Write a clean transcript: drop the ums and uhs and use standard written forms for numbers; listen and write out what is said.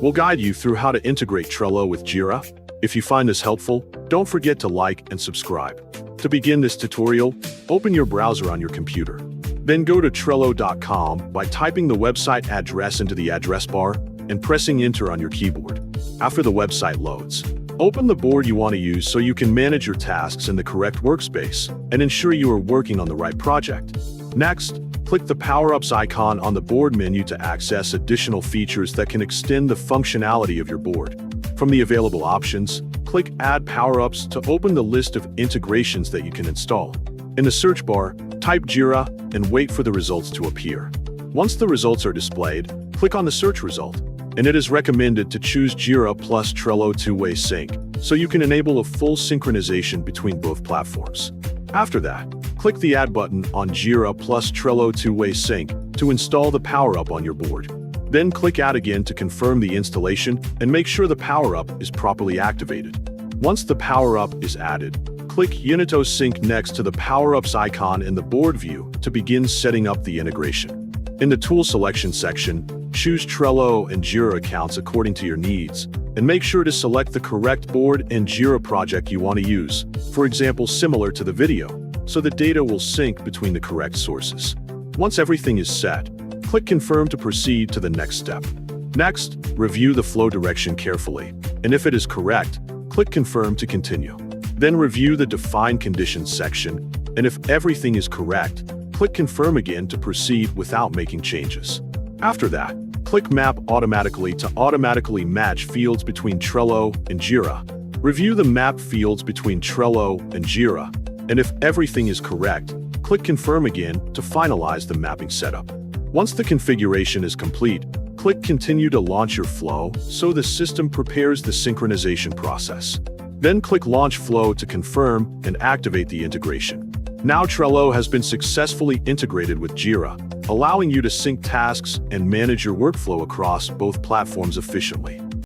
We'll guide you through how to integrate Trello with Jira. If you find this helpful, don't forget to like and subscribe. To begin this tutorial, open your browser on your computer. Then go to Trello.com by typing the website address into the address bar and pressing Enter on your keyboard. After the website loads, open the board you want to use so you can manage your tasks in the correct workspace and ensure you are working on the right project. Next, click the Power-Ups icon on the board menu to access additional features that can extend the functionality of your board. From the available options, click Add Power-Ups to open the list of integrations that you can install. In the search bar, type Jira and wait for the results to appear. Once the results are displayed, click on the search result, and it is recommended to choose Jira plus Trello two-way sync, so you can enable a full synchronization between both platforms. After that, click the Add button on Jira plus Trello two-way sync to install the power-up on your board. Then click Add again to confirm the installation and make sure the power-up is properly activated. Once the power-up is added, click Unito Sync next to the Power-Ups icon in the board view to begin setting up the integration. In the Tool Selection section, choose Trello and Jira accounts according to your needs, and make sure to select the correct board and Jira project you want to use, for example similar to the video, so the data will sync between the correct sources. Once everything is set, click Confirm to proceed to the next step. Next, review the flow direction carefully, and if it is correct, click Confirm to continue. Then review the Define Conditions section, and if everything is correct, click Confirm again to proceed without making changes. After that, click Map Automatically to automatically match fields between Trello and Jira. Review the map fields between Trello and Jira, and if everything is correct, click Confirm again to finalize the mapping setup. Once the configuration is complete, click Continue to launch your flow so the system prepares the synchronization process. Then click Launch Flow to confirm and activate the integration. Now Trello has been successfully integrated with Jira, allowing you to sync tasks and manage your workflow across both platforms efficiently.